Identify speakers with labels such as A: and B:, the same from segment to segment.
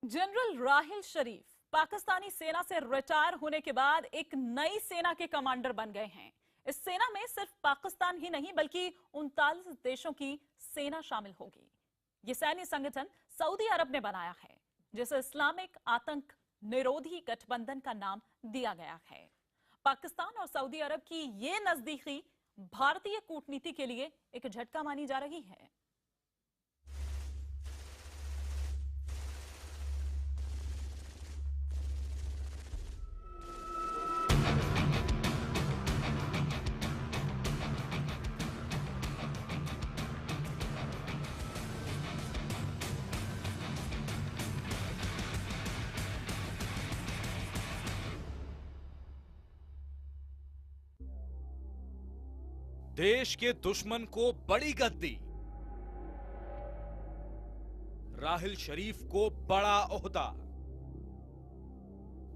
A: General Rahil शरीफ पाकिस्तानी सेना से retire होने के बाद एक नई सेना के कमांडर बन गए हैं। इस सेना में सिर्फ पाकिस्तान ही नहीं बल्कि 39 देशों की सेना शामिल होगी। यह सैन्य संगठन सऊदी अरब ने बनाया है, जिसे इस्लामिक आतंक निरोधी गठबंधन का नाम दिया गया है। पाकिस्तान और सऊदी अरब की यह नजदीकी भारतीय कूटनीति के लिए एक झटका मानी जा रही है।
B: देश के दुश्मन को बड़ी गद्दी, राहिल शरीफ को बड़ा ओहदा।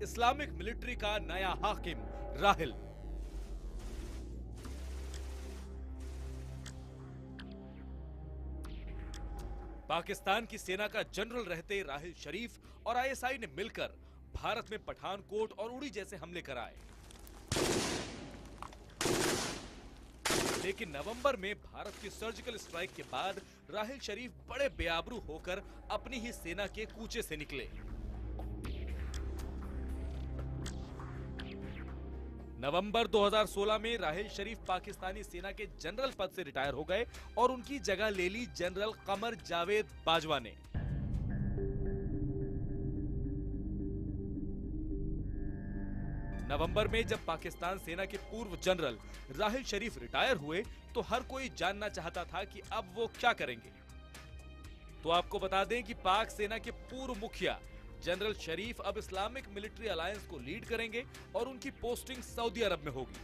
B: इस्लामिक मिलिट्री का नया हाकिम राहिल। पाकिस्तान की सेना का जनरल रहते राहिल शरीफ और आईएसआई ने मिलकर भारत में पठानकोट और उड़ी जैसे हमले कराए, लेकिन नवंबर में भारत की सर्जिकल स्ट्राइक के बाद राहिल शरीफ बड़े बेआबरू होकर अपनी ही सेना के कूचे से निकले। नवंबर 2016 में राहिल शरीफ पाकिस्तानी सेना के जनरल पद से रिटायर हो गए और उनकी जगह ले ली जनरल कमर जावेद बाजवा ने। नवंबर में जब पाकिस्तान सेना के पूर्व जनरल राहिल शरीफ रिटायर हुए तो हर कोई जानना चाहता था कि अब वो क्या करेंगे। तो आपको बता दें कि पाक सेना के पूर्व मुखिया जनरल शरीफ अब इस्लामिक मिलिट्री अलायंस को लीड करेंगे और उनकी पोस्टिंग सऊदी अरब में होगी।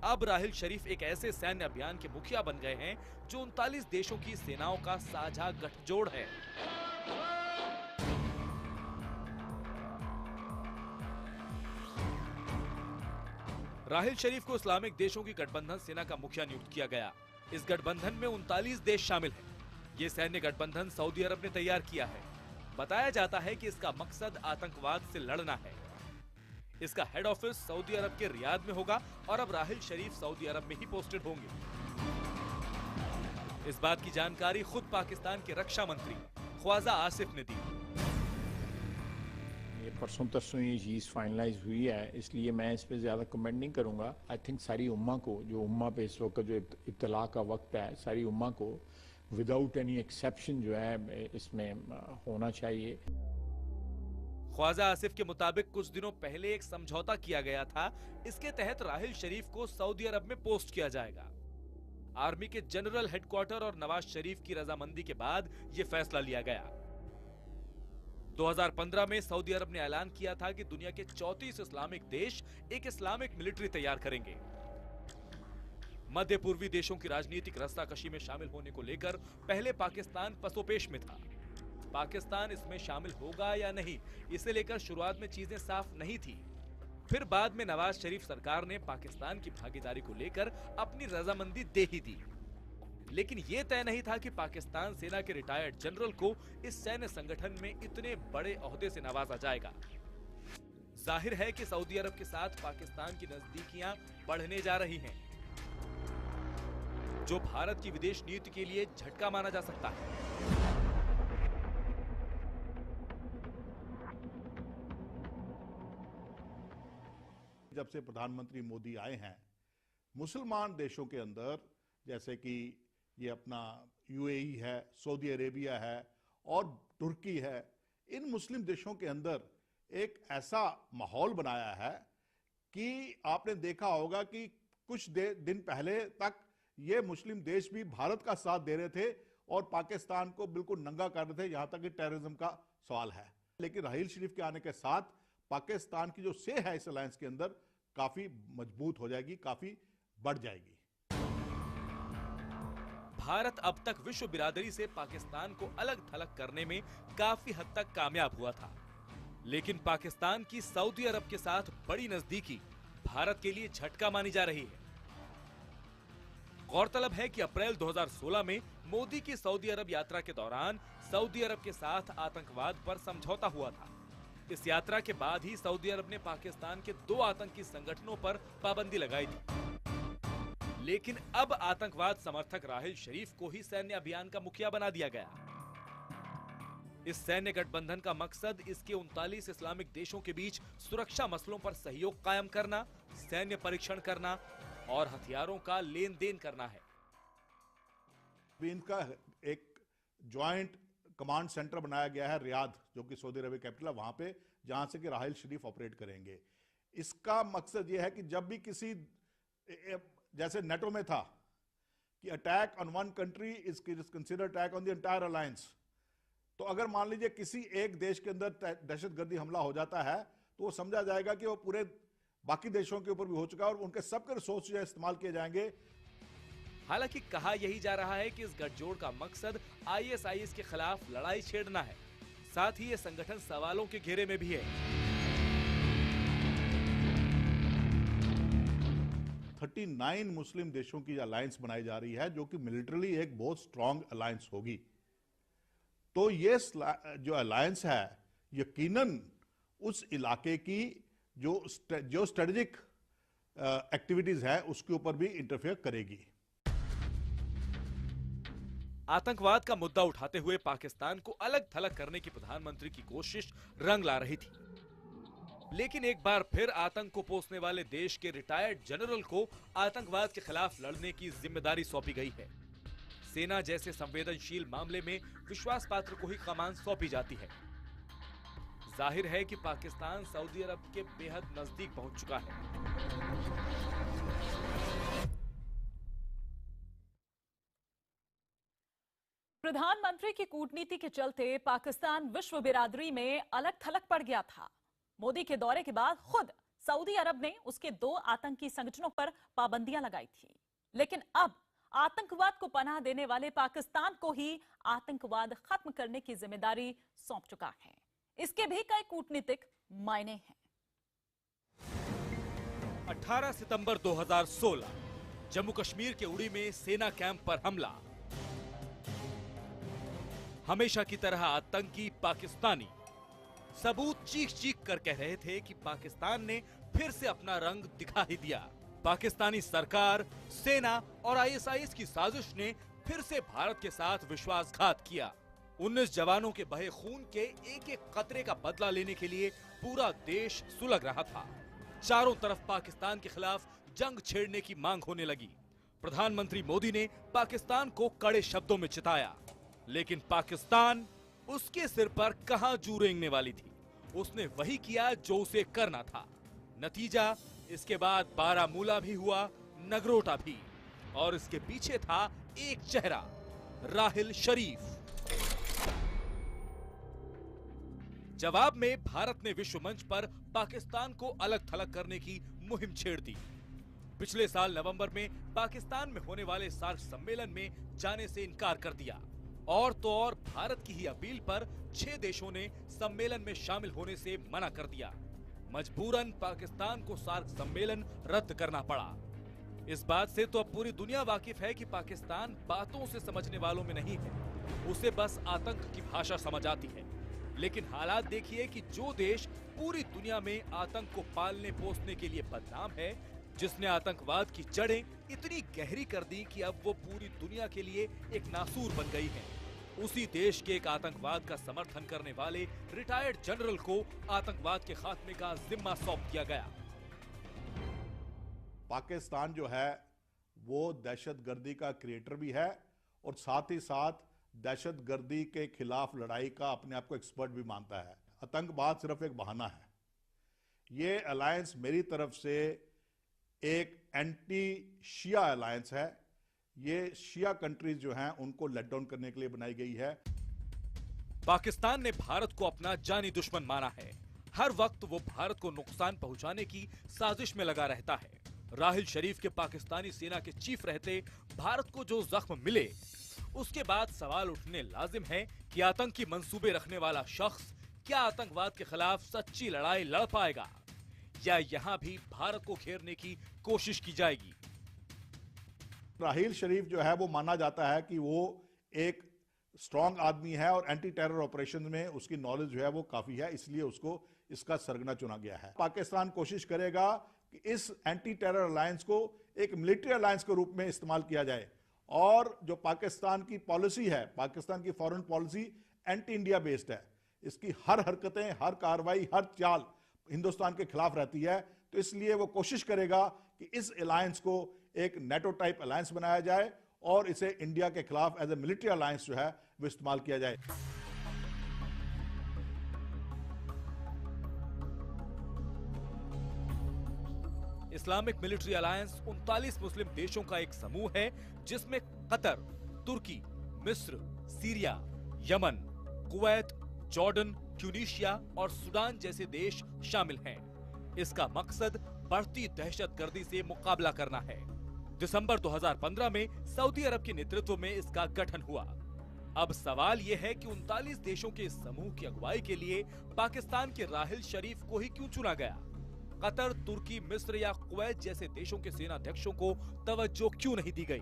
B: अब राहिल शरीफ एक ऐसे सैन्य अभियान के मुखिया बन गए हैं जो 39 देशों की सेनाओं का साझा गठजोड़ है। राहिल शरीफ को इस्लामिक देशों की गठबंधन सेना का मुखिया नियुक्त किया गया। इस गठबंधन में 39 देश शामिल हैं। ये सैन्य गठबंधन सऊदी अरब ने तैयार किया है। बताया जाता है कि इसका मकसद आतंकवाद से लड़ना है। इसका हेड ऑफिस सऊदी अरब के रियाद में होगा और अब राहिल शरीफ सऊदी अरब में ही पोस्टेड होंगे। इस बात की जानकारी खुद पाकिस्तान के रक्षा मंत्री ख्वाजा आसिफ ने दी।
C: परसों तरसों ये चीज़ फाइनलाइज हुई है, इसलिए मैं इस पर ज़्यादा कमेंट नहीं करूँगा। आई थिंक सारी उम्मा को, जो उम्मा पे इस वक्त जो इत्तला का वक्त है, सारी उम्मा को विदाउट एनी एक्सेप्शन जो है इसमें होना चाहिए।
B: ख्वाजा आसिफ के मुताबिक कुछ दिनों पहले एक समझौता किया गया था। इसके तहत राहिल शरीफ को सऊदी अरब में पोस्ट किया जाएगा। आर्मी के जनरल हेडक्वार्टर और नवाज शरीफ की रजामंदी के बाद यह फैसला लिया गया। 2015 में सऊदी अरब ने ऐलान किया था कि दुनिया के 34 इस्लामिक देश एक इस्लामिक मिलिट्री तैयार करेंगे। मध्य पूर्वी देशों की राजनीतिक रस्साकशी में शामिल होने को लेकर पहले पाकिस्तान पसोपेश में था। पाकिस्तान इसमें शामिल होगा या नहीं, इसे लेकर शुरुआत में चीजें साफ नहीं थी। फिर बाद में नवाज शरीफ सरकार ने पाकिस्तान की भागीदारी को लेकर अपनी रजामंदी दे ही दी, लेकिन यह तय नहीं था कि पाकिस्तान सेना के रिटायर्ड जनरल को इस सैन्य संगठन में इतने बड़े ओहदे से नवाजा जाएगा। जाहिर है कि सऊदी अरब के साथ पाकिस्तान की नजदीकियां बढ़ने जा रही हैं, जो भारत की विदेश नीति के लिए झटका माना जा सकता है।
D: जब से प्रधानमंत्री मोदी आए हैं, मुसलमान देशों के अंदर जैसे कि ये अपना यूएई है, सऊदी अरेबिया है और तुर्की है, इन मुस्लिम देशों के अंदर एक ऐसा माहौल बनाया है कि आपने देखा होगा कि कुछ दिन पहले तक ये मुस्लिम देश भी भारत का साथ दे रहे थे और पाकिस्तान को बिल्कुल नंगा कर रहे थे, यहां तक कि टेररिज्म का सवाल है। लेकिन राहिल शरीफ के आने के साथ पाकिस्तान की जो से है इस अलायंस के अंदर काफी मजबूत हो जाएगी, काफी बढ़ जाएगी।
B: भारत अब तक विश्व बिरादरी से पाकिस्तान को अलग थलग करने में काफी हद तक कामयाब हुआ था, लेकिन पाकिस्तान की सऊदी अरब के साथ बड़ी नजदीकी भारत के लिए झटका मानी जा रही है। गौरतलब है कि अप्रैल 2016 में मोदी की सऊदी अरब यात्रा के दौरान सऊदी अरब के साथ आतंकवाद पर समझौता हुआ था। इस यात्रा के बाद ही सऊदी अरब ने पाकिस्तान के 2 आतंकी संगठनों पर पाबंदी लगाई थी। लेकिन अब आतंकवाद समर्थक राहिल शरीफ को ही सैन्य अभियान का मुखिया बना दिया गया। इस सैन्य गठबंधन का मकसद इसके 39 इस्लामिक देशों के बीच सुरक्षा मसलों पर सहयोग कायम करना, सैन्य परीक्षण करना और हथियारों का लेन देन करना है।
D: इनका एक ज्वाइंट कमांड सेंटर बनाया गया है रियाद, जो कि सऊदी अरब कैपिटल है, वहां पे, जहां से कि राहिल शरीफ ऑपरेट करेंगे। इसका मकसद यह है कि जब भी किसी, जैसे नेटो में था कि attack on one country is considered attack on the entire alliance, तो अगर मान लीजिए किसी एक देश के अंदर दहशतगर्दी हमला हो जाता है तो वो समझा जाएगा कि वो पूरे बाकी देशों के ऊपर भी हो चुका है और उनके सबके रिसोर्स जो है इस्तेमाल किए जाएंगे।
B: हालांकि कहा यही जा रहा है कि इस गठजोड़ का मकसद आईएसआईएस के खिलाफ लड़ाई छेड़ना है। साथ ही ये संगठन सवालों के घेरे में भी है।
D: 39 मुस्लिम देशों की अलायंस बनाई जा रही है, जो कि मिलिटरली एक बहुत स्ट्रांग अलायंस होगी। तो ये जो अलायंस है यकीनन उस इलाके की जो स्ट्रेटेजिक एक्टिविटीज है उसके ऊपर भी इंटरफेयर करेगी।
B: आतंकवाद का मुद्दा उठाते हुए पाकिस्तान को अलग थलग करने की प्रधानमंत्री की कोशिश रंग ला रही थी। लेकिन एक बार फिर आतंक को पोसने वाले देश के रिटायर्ड जनरल को आतंकवाद के खिलाफ लड़ने की जिम्मेदारी सौंपी गई है। सेना जैसे संवेदनशील मामले में विश्वास पात्र को ही कमान सौंपी जाती है। जाहिर है कि पाकिस्तान सऊदी अरब के बेहद नजदीक पहुंच चुका है।
A: प्रधानमंत्री की कूटनीति के चलते पाकिस्तान विश्व बिरादरी में अलग थलग पड़ गया था। मोदी के दौरे के बाद खुद सऊदी अरब ने उसके 2 आतंकी संगठनों पर पाबंदियां लगाई थी। लेकिन अब आतंकवाद को पनाह देने वाले पाकिस्तान को ही आतंकवाद खत्म करने की जिम्मेदारी सौंप चुका है। इसके भी कई कूटनीतिक मायने हैं।
B: 18 सितंबर 2016 जम्मू कश्मीर के उड़ी में सेना कैंप पर हमला। हमेशा की तरह आतंकी पाकिस्तानी सबूत चीख चीख कर कह रहे थे कि पाकिस्तान ने फिर से अपना रंग दिखा ही दिया। पाकिस्तानी सरकार, सेना और आईएसआईएस की साजिश ने फिर से भारत के साथ विश्वासघात किया। 19 जवानों के बहे खून के एक एक कतरे का बदला लेने के लिए पूरा देश सुलग रहा था। चारों तरफ पाकिस्तान के खिलाफ जंग छेड़ने की मांग होने लगी। प्रधानमंत्री मोदी ने पाकिस्तान को कड़े शब्दों में चिताया, लेकिन पाकिस्तान उसके सिर पर कहां जू रेंगने वाली थी। उसने वही किया जो उसे करना था। नतीजा, इसके बाद बारामूला भी हुआ, नगरोटा भी, और इसके पीछे था एक चेहरा, राहिल शरीफ। जवाब में भारत ने विश्व मंच पर पाकिस्तान को अलग थलग करने की मुहिम छेड़ दी। पिछले साल नवंबर में पाकिस्तान में होने वाले सार्क सम्मेलन में जाने से इनकार कर दिया। और तो और भारत की ही अपील पर 6 देशों ने सम्मेलन में शामिल होने से मना कर दिया। मजबूरन पाकिस्तान को सार्क सम्मेलन रद्द करना पड़ा। इस बात से तो अब पूरी दुनिया वाकिफ है कि पाकिस्तान बातों से समझने वालों में नहीं है, उसे बस आतंक की भाषा समझ आती है। लेकिन हालात देखिए कि जो देश पूरी दुनिया में आतंक को पालने पोसने के लिए बदनाम है, जिसने आतंकवाद की जड़ें इतनी गहरी कर दी कि अब वो पूरी दुनिया के लिए एक नासूर बन गई है, उसी देश के एक आतंकवाद का समर्थन करने वाले रिटायर्ड जनरल को आतंकवाद के खात्मे का जिम्मा सौंप दिया गया।
D: पाकिस्तान जो है वो दहशतगर्दी का क्रिएटर भी है और साथ ही साथ दहशतगर्दी के खिलाफ लड़ाई का अपने आप को एक्सपर्ट भी मानता है। आतंकवाद सिर्फ एक बहाना है। ये अलायंस मेरी तरफ से एक एंटी शिया अलायंस है। ये शिया कंट्रीज जो हैं उनको लेट डाउन करने के लिए बनाई गई है।
B: पाकिस्तान ने भारत को अपना जानी दुश्मन माना है। हर वक्त वो भारत को नुकसान पहुंचाने की साजिश में लगा रहता है। राहिल शरीफ के पाकिस्तानी सेना के चीफ रहते भारत को जो जख्म मिले, उसके बाद सवाल उठने लाजिम है कि आतंकी मंसूबे रखने वाला शख्स क्या आतंकवाद के खिलाफ सच्ची लड़ाई लड़ पाएगा, या यहां भी भारत को घेरने की कोशिश की जाएगी।
D: राहील शरीफ जो है वो माना जाता है कि वो एक स्ट्रांग आदमी है और एंटी टेरर ऑपरेशन में उसकी नॉलेज जो है वो काफी है, इसलिए उसको इसका सरगना चुना गया है। पाकिस्तान कोशिश करेगा कि इस एंटी टेरर अलायंस को एक मिलिट्री अलायंस के रूप में इस्तेमाल किया जाए और जो पाकिस्तान की पॉलिसी है, पाकिस्तान की foreign policy anti India based है। इसकी हर हरकतें, हर कार्रवाई, हर चाल हिंदुस्तान के खिलाफ रहती है, तो इसलिए वो कोशिश करेगा कि इस अलायंस को एक नेटो टाइप अलायंस बनाया जाए और इसे इंडिया के खिलाफ एज ए मिलिट्री अलायंस जो है वो इस्तेमाल किया जाए।
B: इस्लामिक मिलिट्री अलायंस 39 मुस्लिम देशों का एक समूह है जिसमें कतर, तुर्की, मिस्र, Syria, Yemen, Kuwait, Jordan, Tunisia और सूडान जैसे देश शामिल हैं। इसका मकसद बढ़ती दहशतगर्दी से मुकाबला करना है। दिसंबर 2015 में सऊदी अरब के नेतृत्व में इसका गठन हुआ। अब सवाल यह है कि 39 देशों के इस समूह की अगुवाई के लिए पाकिस्तान के राहिल शरीफ को ही क्यों चुना गया? कतर, तुर्की, मिस्र या कुवैत जैसे देशों के सेनाध्यक्षों को तवज्जो क्यों नहीं दी गई?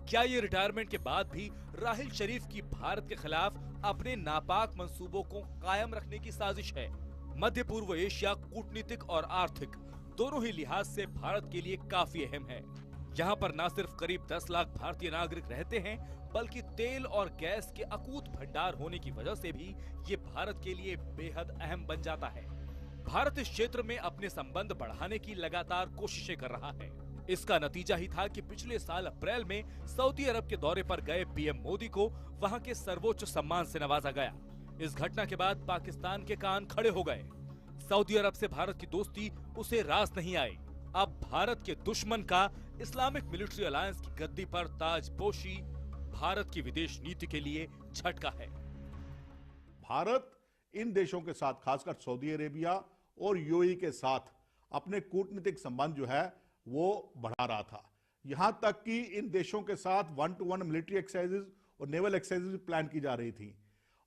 B: क्या ये रिटायरमेंट के बाद भी राहिल शरीफ की भारत के खिलाफ अपने नापाक मंसूबों को कायम रखने की साजिश है? मध्य पूर्व एशिया कूटनीतिक और आर्थिक दोनों ही लिहाज से भारत के लिए काफी अहम है। यहाँ पर न सिर्फ करीब 10 लाख भारतीय नागरिक रहते हैं, बल्कि तेल और गैस के अकूत भंडार होने की वजह से भी ये भारत के लिए बेहद अहम बन जाता है। भारत इस क्षेत्र में अपने संबंध बढ़ाने की लगातार कोशिशें कर रहा है। इसका नतीजा ही था कि पिछले साल अप्रैल में सऊदी अरब के दौरे पर गए पीएम मोदी को वहां के सर्वोच्च सम्मान से नवाजा गया। इस घटना के बाद पाकिस्तान के कान खड़े हो गए। सऊदी अरब से भारत की दोस्ती उसे रास नहीं आई। अब भारत के दुश्मन का इस्लामिक मिलिट्री अलायंस की गद्दी पर ताजपोशी भारत की विदेश नीति के लिए झटका है।
D: भारत इन देशों के साथ, खासकर सऊदी अरेबिया और यूएई के साथ अपने कूटनीतिक संबंध जो है वो बढ़ा रहा था। यहां तक कि इन देशों के साथ 1-to-1 मिलिट्री एक्सरसाइजेज और नेवल एक्सरसाइजेज प्लान की जा रही थी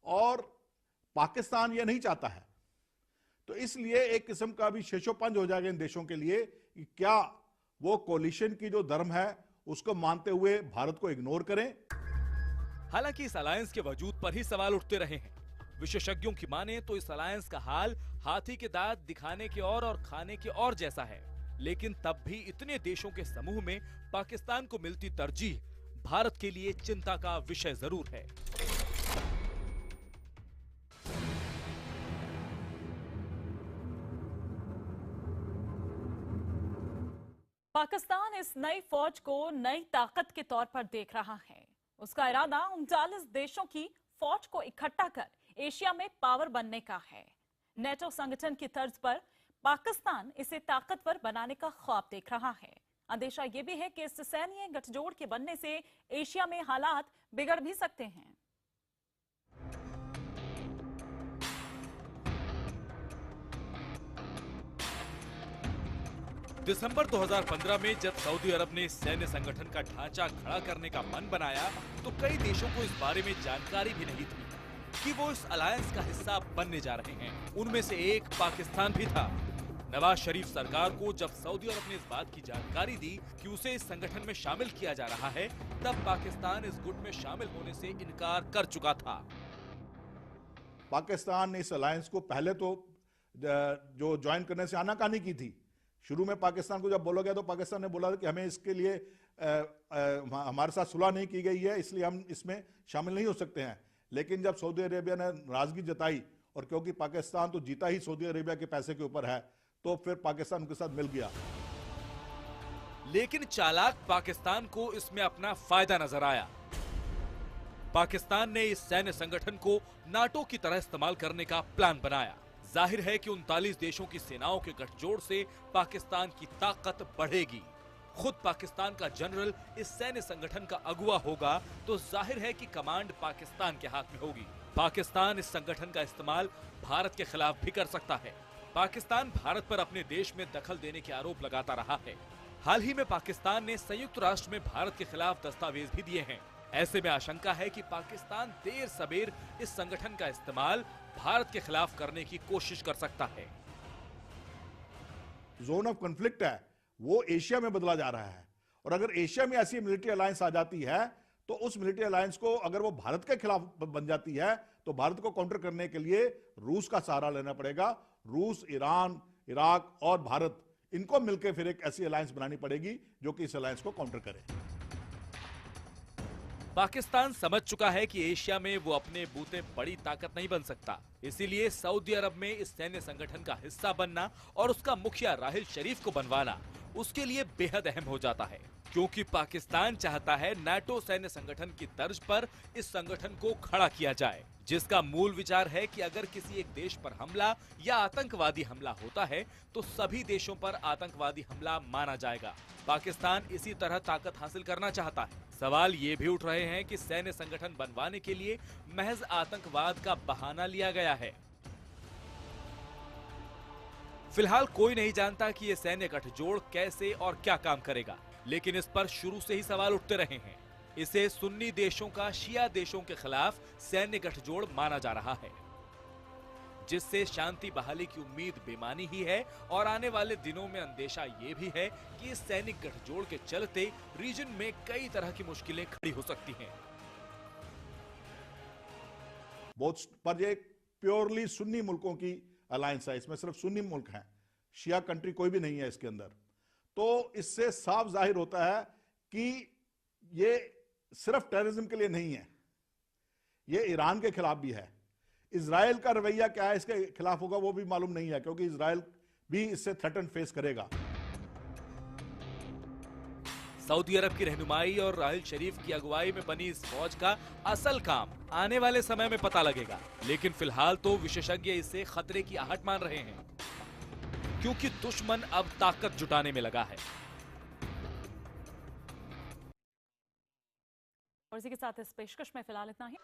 D: और पाकिस्तान यह नहीं चाहता है। तो इसलिए एक किस्म का भी शेषोपंज हो जाएगा इन देशों के लिए कि क्या वो कोलिशन की जो धर्म है उसको मानते हुए भारत को इग्नोर करें।
B: हालांकि इस अलायंस के वजूद पर ही सवाल उठते रहे हैं। विशेषज्ञों की माने तो इस अलायंस का हाल हाथी के दांत दिखाने के और खाने के और जैसा है। लेकिन तब भी इतने देशों के समूह में पाकिस्तान को मिलती तरजीह भारत के लिए चिंता का विषय जरूर है।
A: पाकिस्तान इस नई फौज को नई ताकत के तौर पर देख रहा है। उसका इरादा 39 देशों की फौज को इकट्ठा कर एशिया में पावर बनने का है। नेटो संगठन की तर्ज पर पाकिस्तान इसे ताकतवर बनाने का ख्वाब देख रहा है। अंदेशा यह भी है कि इस सैन्य गठजोड़ के बनने से एशिया में हालात बिगड़ भी सकते हैं।
B: दिसंबर 2015 में जब सऊदी अरब ने सैन्य संगठन का ढांचा खड़ा करने का मन बनाया तो कई देशों को इस बारे में जानकारी भी नहीं थी कि वो इस अलायंस का हिस्सा बनने जा रहे हैं। उनमें से एक पाकिस्तान भी था। नवाज शरीफ सरकार को जब सऊदी अरब ने इस बात की जानकारी दी कि उसे इस संगठन में शामिल किया जा रहा है, तब पाकिस्तान इस गुट में शामिल होने से इनकार कर चुका था।
D: पाकिस्तान ने इस अलायंस को पहले तो जो ज्वाइन करने से आनाकानी की थी। शुरू में पाकिस्तान को जब बोला गया तो पाकिस्तान ने बोला कि हमें इसके लिए हमारे साथ सुलह नहीं की गई है, इसलिए हम इसमें शामिल नहीं हो सकते हैं। लेकिन जब सऊदी अरेबिया ने नाराजगी जताई और क्योंकि पाकिस्तान तो जीता ही सऊदी अरेबिया के पैसे के ऊपर है, तो फिर पाकिस्तान उनके साथ मिल गया।
B: लेकिन चालाक पाकिस्तान को इसमें अपना फायदा नजर आया। पाकिस्तान ने इस सैन्य संगठन को नाटो की तरह इस्तेमाल करने का प्लान बनाया। जाहिर है कि 39 देशों की सेनाओं के गठजोड़ से पाकिस्तान की ताकत बढ़ेगी। खुद पाकिस्तान का जनरल इस सैन्य संगठन का अगुवा होगा तो जाहिर है कि कमांड पाकिस्तान के हाथ में होगी। पाकिस्तान इस संगठन का इस्तेमाल भारत के खिलाफ भी कर सकता है। पाकिस्तान भारत पर अपने देश में दखल देने के आरोप लगाता रहा है। हाल ही में पाकिस्तान ने संयुक्त राष्ट्र में भारत के खिलाफ दस्तावेज भी दिए हैं। ऐसे में आशंका है कि पाकिस्तान देर सबेर इस संगठन का इस्तेमाल भारत के खिलाफ करने की कोशिश कर सकता है।
D: जोन ऑफ कॉन्फ्लिक्ट है वो एशिया में बदला जा रहा है और अगर एशिया में ऐसी मिलिट्री अलायंस आ जाती है तो उस मिलिट्री अलायंस को अगर वो भारत के खिलाफ बन जाती है तो भारत को काउंटर करने के लिए रूस का सहारा लेना पड़ेगा। रूस, ईरान, इराक और भारत, इनको मिलकर फिर एक ऐसी अलायंस बनानी पड़ेगी जो कि इस अलायंस को काउंटर करे।
B: पाकिस्तान समझ चुका है कि एशिया में वो अपने बूते बड़ी ताकत नहीं बन सकता, इसीलिए सऊदी अरब में इस सैन्य संगठन का हिस्सा बनना और उसका मुखिया राहिल शरीफ को बनवाना उसके लिए बेहद अहम हो जाता है, क्योंकि पाकिस्तान चाहता है नाटो सैन्य संगठन की तर्ज पर इस संगठन को खड़ा किया जाए, जिसका मूल विचार है कि अगर किसी एक देश पर हमला या आतंकवादी हमला होता है तो सभी देशों पर आतंकवादी हमला माना जाएगा। पाकिस्तान इसी तरह ताकत हासिल करना चाहता है। सवाल ये भी उठ रहे हैं कि सैन्य संगठन बनवाने के लिए महज आतंकवाद का बहाना लिया गया है। फिलहाल कोई नहीं जानता कि ये सैन्य गठजोड़ कैसे और क्या काम करेगा, लेकिन इस पर शुरू से ही सवाल उठते रहे हैं। इसे सुन्नी देशों का शिया देशों के खिलाफ सैन्य गठजोड़ माना जा रहा है, जिससे शांति बहाली की उम्मीद बेमानी ही है और आने वाले दिनों में अंदेशा ये भी है कि इस सैनिक गठजोड़ के चलते रीजन में कई तरह की मुश्किलें खड़ी हो सकती हैं।
D: बहुत पर ये प्योरली सुन्नी मुल्कों की अलायंस है, इसमें सिर्फ सुन्नी मुल्क हैं, शिया कंट्री कोई भी नहीं है इसके अंदर। तो इससे साफ जाहिर होता है कि ये सिर्फ टेररिज्म के लिए नहीं है, ये ईरान के खिलाफ भी है। इजराइल का रवैया क्या है इसके खिलाफ होगा वो भी मालूम नहीं है, क्योंकि इजराइल भी इससे थ्रेटन फेस करेगा।
B: सऊदी अरब की रहनुमाई और राहिल शरीफ की अगुवाई में बनी इस फौज का असल काम आने वाले समय में पता लगेगा, लेकिन फिलहाल तो विशेषज्ञ इसे खतरे की आहट मान रहे हैं, क्योंकि दुश्मन अब ताकत जुटाने में लगा है।
A: और इसी के साथ इस पेशकश में फिलहाल इतना ही।